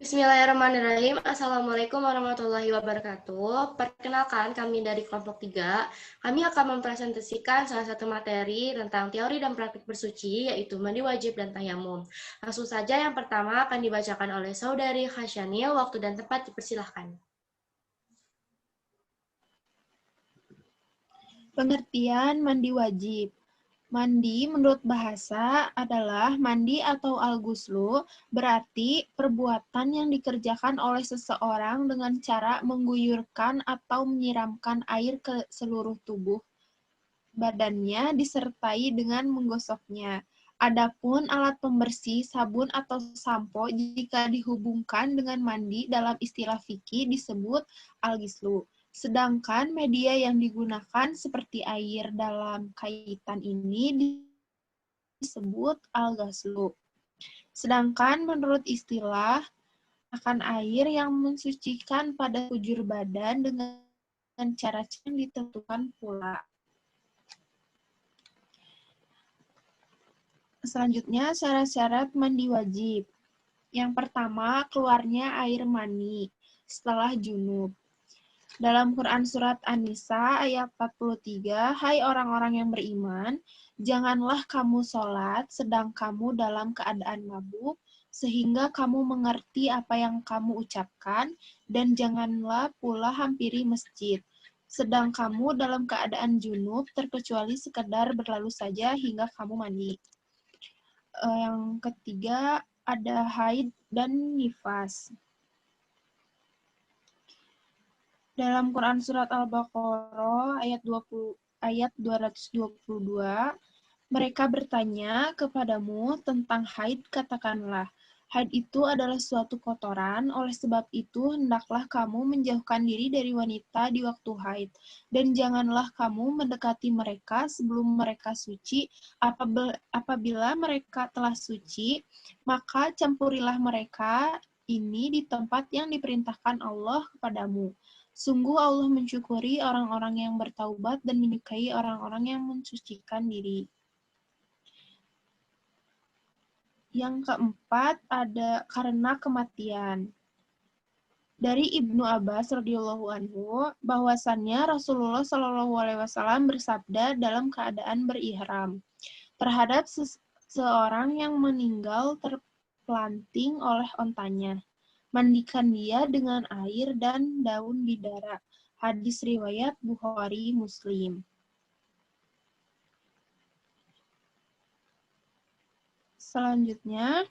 Bismillahirrahmanirrahim. Assalamualaikum warahmatullahi wabarakatuh. Perkenalkan, kami dari kelompok 3. Kami akan mempresentasikan salah satu materi tentang teori dan praktik bersuci, yaitu mandi wajib dan tayamum. Langsung saja, yang pertama akan dibacakan oleh Saudari Khasyanil. Waktu dan tempat dipersilahkan. Pengertian mandi wajib. Mandi menurut bahasa adalah mandi atau al-ghuslu, berarti perbuatan yang dikerjakan oleh seseorang dengan cara mengguyurkan atau menyiramkan air ke seluruh tubuh badannya disertai dengan menggosoknya. Adapun alat pembersih, sabun atau sampo jika dihubungkan dengan mandi dalam istilah fikih disebut al-ghuslu. Sedangkan media yang digunakan seperti air dalam kaitan ini disebut al-ghuslu. Sedangkan menurut istilah akan air yang mensucikan pada kujur badan dengan cara yang ditentukan pula. Selanjutnya, syarat-syarat mandi wajib. Yang pertama, keluarnya air mani setelah junub. Dalam Quran Surat An-Nisa ayat 43, hai orang-orang yang beriman, janganlah kamu sholat sedang kamu dalam keadaan mabuk, sehingga kamu mengerti apa yang kamu ucapkan, dan janganlah pula hampiri masjid, sedang kamu dalam keadaan junub, terkecuali sekedar berlalu saja hingga kamu mandi. Yang ketiga, ada haid dan nifas. Dalam Quran Surat Al-Baqarah ayat 222, mereka bertanya kepadamu tentang haid, katakanlah, haid itu adalah suatu kotoran, oleh sebab itu hendaklah kamu menjauhkan diri dari wanita di waktu haid, dan janganlah kamu mendekati mereka sebelum mereka suci. Apabila mereka telah suci, maka campurilah mereka ini di tempat yang diperintahkan Allah kepadamu. Sungguh Allah mensyukuri orang-orang yang bertaubat dan menyukai orang-orang yang mensucikan diri. Yang keempat ada karena kematian. Dari Ibnu Abbas radhiyallahu anhu bahwasannya Rasulullah shallallahu alaihi wasallam bersabda dalam keadaan berihram terhadap seorang yang meninggal terpelanting oleh ontanya. Mandikan dia dengan air dan daun bidara. Hadis riwayat Bukhari Muslim. Selanjutnya,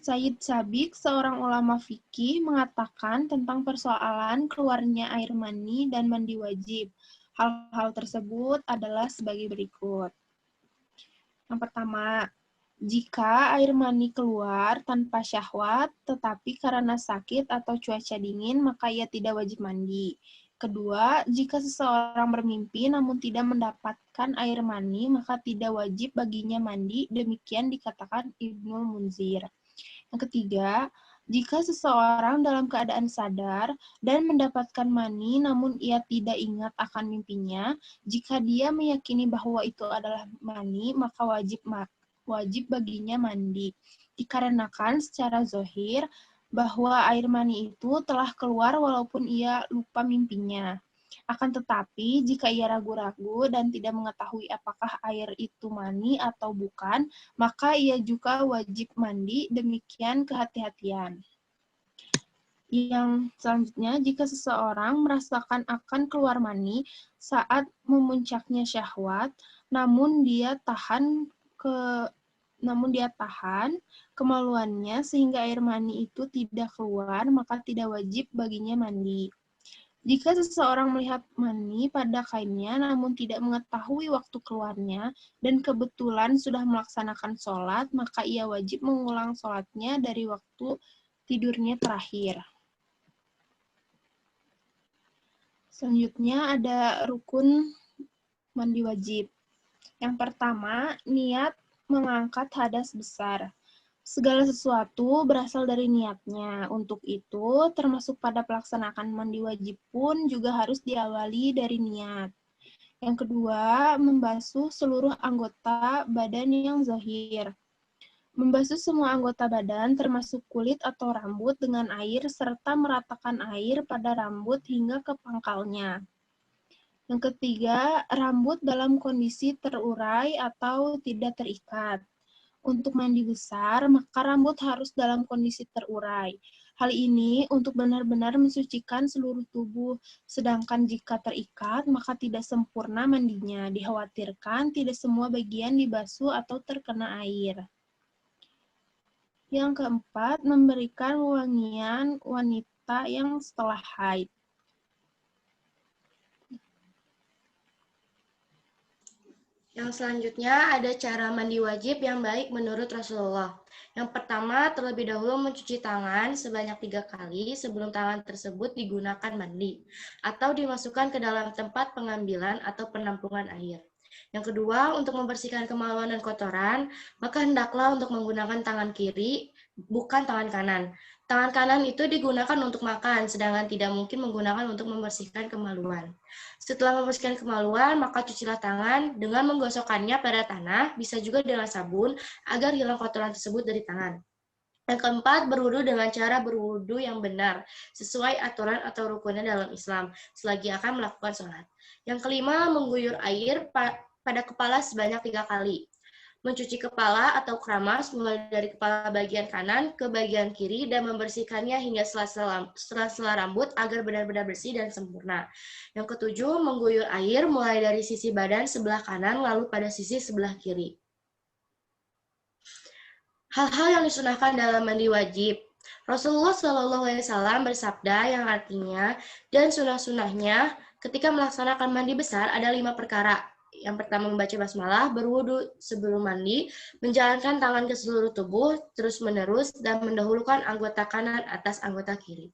Sayyid Sabiq, seorang ulama fikih, mengatakan tentang persoalan keluarnya air mani dan mandi wajib. Hal-hal tersebut adalah sebagai berikut. Yang pertama, jika air mani keluar tanpa syahwat, tetapi karena sakit atau cuaca dingin, maka ia tidak wajib mandi. Kedua, jika seseorang bermimpi namun tidak mendapatkan air mani, maka tidak wajib baginya mandi. Demikian dikatakan Ibnul Munzir. Yang ketiga, jika seseorang dalam keadaan sadar dan mendapatkan mani namun ia tidak ingat akan mimpinya, jika dia meyakini bahwa itu adalah mani, maka wajib baginya mandi. Dikarenakan secara zahir bahwa air mani itu telah keluar walaupun ia lupa mimpinya. Akan tetapi, jika ia ragu-ragu dan tidak mengetahui apakah air itu mani atau bukan, maka ia juga wajib mandi. Demikian kehati-hatian. Yang selanjutnya, jika seseorang merasakan akan keluar mani saat memuncaknya syahwat, namun dia tahan kemaluannya sehingga air mani itu tidak keluar, maka tidak wajib baginya mandi. Jika seseorang melihat mani pada kainnya namun tidak mengetahui waktu keluarnya dan kebetulan sudah melaksanakan sholat, maka ia wajib mengulang sholatnya dari waktu tidurnya terakhir. Selanjutnya ada rukun mandi wajib. Yang pertama, niat mengangkat hadas besar. Segala sesuatu berasal dari niatnya. Untuk itu, termasuk pada pelaksanaan mandi wajib pun juga harus diawali dari niat. Yang kedua, membasuh seluruh anggota badan yang zahir. Membasuh semua anggota badan, termasuk kulit atau rambut, dengan air, serta meratakan air pada rambut hingga ke pangkalnya. Yang ketiga, rambut dalam kondisi terurai atau tidak terikat. Untuk mandi besar, maka rambut harus dalam kondisi terurai. Hal ini untuk benar-benar mensucikan seluruh tubuh, sedangkan jika terikat, maka tidak sempurna mandinya. Dikhawatirkan tidak semua bagian dibasuh atau terkena air. Yang keempat, memberikan wangian wanita yang setelah haid. Yang selanjutnya ada cara mandi wajib yang baik menurut Rasulullah. Yang pertama, terlebih dahulu mencuci tangan sebanyak 3 kali sebelum tangan tersebut digunakan mandi atau dimasukkan ke dalam tempat pengambilan atau penampungan air. Yang kedua, untuk membersihkan kemaluan dan kotoran, maka hendaklah untuk menggunakan tangan kiri, bukan tangan kanan. Tangan kanan itu digunakan untuk makan, sedangkan tidak mungkin menggunakan untuk membersihkan kemaluan. Setelah membersihkan kemaluan, maka cucilah tangan dengan menggosokkannya pada tanah, bisa juga dengan sabun, agar hilang kotoran tersebut dari tangan. Yang keempat, berwudu dengan cara berwudu yang benar, sesuai aturan atau rukunnya dalam Islam, selagi akan melakukan sholat. Yang kelima, mengguyur air pada kepala sebanyak 3 kali. Mencuci kepala atau keramas mulai dari kepala bagian kanan ke bagian kiri dan membersihkannya hingga sela-sela rambut agar benar-benar bersih dan sempurna. Yang ketujuh, mengguyur air mulai dari sisi badan sebelah kanan lalu pada sisi sebelah kiri. Hal-hal yang disunahkan dalam mandi wajib. Rasulullah SAW bersabda yang artinya, dan sunah-sunahnya ketika melaksanakan mandi besar ada 5 perkara. Yang pertama membaca basmalah, berwudu sebelum mandi, menjalankan tangan ke seluruh tubuh, terus-menerus, dan mendahulukan anggota kanan atas anggota kiri.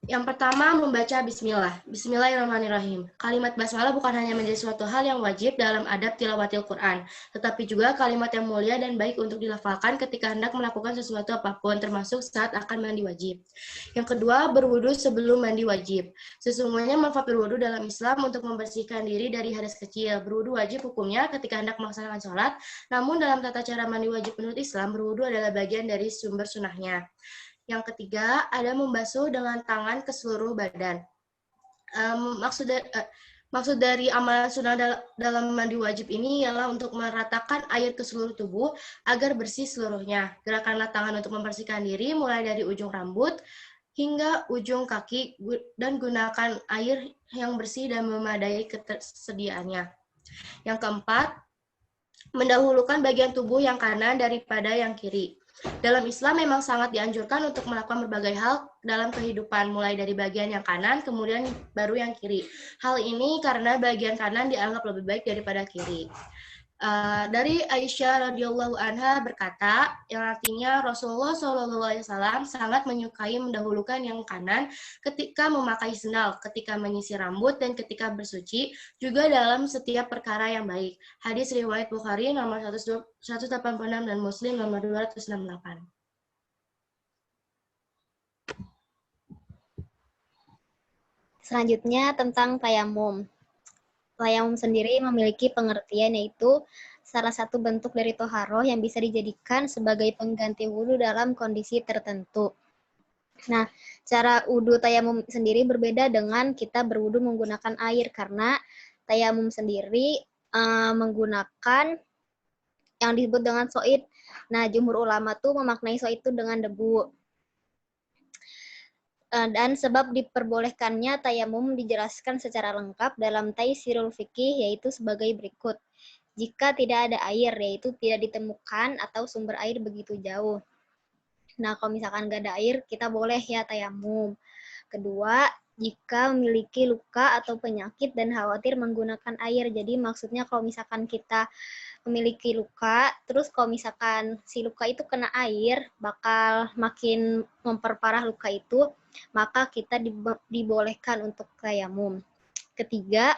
Yang pertama, membaca bismillah. Bismillahirrahmanirrahim. Kalimat basmalah bukan hanya menjadi suatu hal yang wajib dalam adab tilawatil Quran, tetapi juga kalimat yang mulia dan baik untuk dilafalkan ketika hendak melakukan sesuatu apapun, termasuk saat akan mandi wajib. Yang kedua, berwudu sebelum mandi wajib. Sesungguhnya manfaat berwudu dalam Islam untuk membersihkan diri dari hadas kecil. Berwudu wajib hukumnya ketika hendak melaksanakan sholat, namun dalam tata cara mandi wajib menurut Islam, berwudu adalah bagian dari sumber sunahnya. Yang ketiga, ada membasuh dengan tangan ke seluruh badan. Maksud dari amalan sunnah dalam mandi wajib ini ialah untuk meratakan air ke seluruh tubuh agar bersih seluruhnya. Gerakanlah tangan untuk membersihkan diri mulai dari ujung rambut hingga ujung kaki dan gunakan air yang bersih dan memadai ketersediaannya. Yang keempat, mendahulukan bagian tubuh yang kanan daripada yang kiri. Dalam Islam memang sangat dianjurkan untuk melakukan berbagai hal dalam kehidupan, mulai dari bagian yang kanan, kemudian baru yang kiri. Hal ini karena bagian kanan dianggap lebih baik daripada kiri. Dari Aisyah radhiyallahu anha berkata, yang artinya Rasulullah SAW sangat menyukai mendahulukan yang kanan ketika memakai sendal, ketika menyisir rambut, dan ketika bersuci, juga dalam setiap perkara yang baik. Hadis riwayat Bukhari nomor 186 dan Muslim nomor 268. Selanjutnya tentang tayamum. Tayamum sendiri memiliki pengertian yaitu salah satu bentuk dari toharoh yang bisa dijadikan sebagai pengganti wudhu dalam kondisi tertentu. Nah, cara wudhu tayamum sendiri berbeda dengan kita berwudhu menggunakan air karena tayamum sendiri menggunakan yang disebut dengan soid. Nah, jumhur ulama tuh memaknai soid itu dengan debu. Dan sebab diperbolehkannya tayamum dijelaskan secara lengkap dalam Taisirul Fiqih yaitu sebagai berikut. Jika tidak ada air, yaitu tidak ditemukan atau sumber air begitu jauh. Nah, kalau misalkan nggak ada air, kita boleh ya tayamum. Kedua, jika memiliki luka atau penyakit dan khawatir menggunakan air. Jadi maksudnya kalau misalkan kita memiliki luka, terus kalau misalkan si luka itu kena air, bakal makin memperparah luka itu, maka kita dibolehkan untuk tayamum. Ketiga,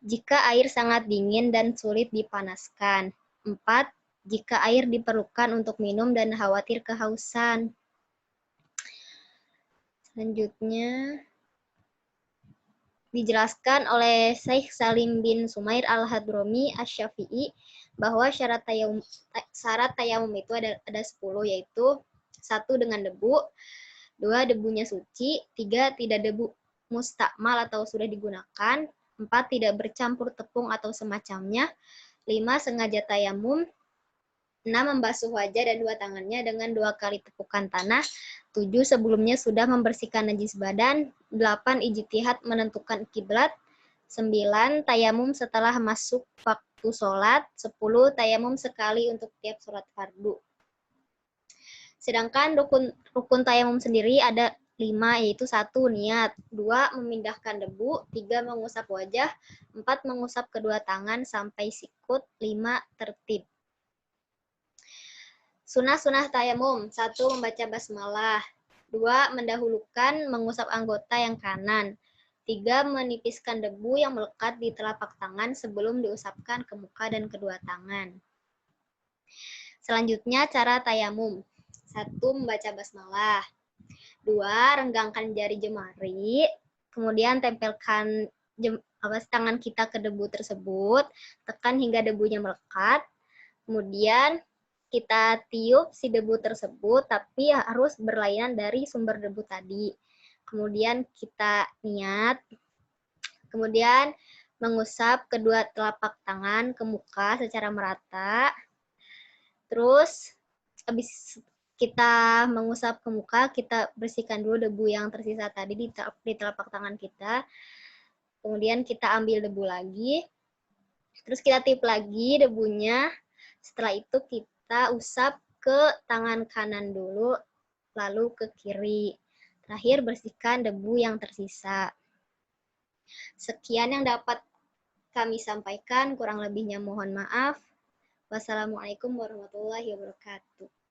jika air sangat dingin dan sulit dipanaskan. 4. Jika air diperlukan untuk minum dan khawatir kehausan. Selanjutnya, dijelaskan oleh Syekh Salim bin Sumair al-Hadromi Asy-Syafi'i bahwa syarat tayamum itu ada 10, yaitu 1 dengan debu, 2 debunya suci, 3 tidak debu mustakmal atau sudah digunakan, 4 tidak bercampur tepung atau semacamnya, 5 sengaja tayamum, 6 membasuh wajah dan 2 tangannya dengan 2 kali tepukan tanah, 7 sebelumnya sudah membersihkan najis badan, 8 ijtihad menentukan kiblat, 9 tayamum setelah masuk waktu sholat, 10 tayamum sekali untuk tiap sholat fardu. Sedangkan rukun tayamum sendiri ada 5, yaitu 1 niat, 2 memindahkan debu, 3 mengusap wajah, 4 mengusap kedua tangan sampai sikut, 5 tertib. Sunah-sunah tayamum, 1 membaca basmalah, 2 mendahulukan mengusap anggota yang kanan, 3 menipiskan debu yang melekat di telapak tangan sebelum diusapkan ke muka dan kedua tangan. Selanjutnya cara tayamum. 1 membaca basmalah, 2 renggangkan jari jemari, kemudian tempelkan tangan kita ke debu tersebut, tekan hingga debunya melekat, kemudian kita tiup si debu tersebut, tapi harus berlainan dari sumber debu tadi. Kemudian kita niat, kemudian mengusap kedua telapak tangan ke muka secara merata. Terus habis kita mengusap ke muka, kita bersihkan dulu debu yang tersisa tadi di telapak tangan kita. Kemudian kita ambil debu lagi. Terus kita tiup lagi debunya. Setelah itu kita usap ke tangan kanan dulu, lalu ke kiri. Terakhir bersihkan debu yang tersisa. Sekian yang dapat kami sampaikan, kurang lebihnya mohon maaf. Wassalamualaikum warahmatullahi wabarakatuh.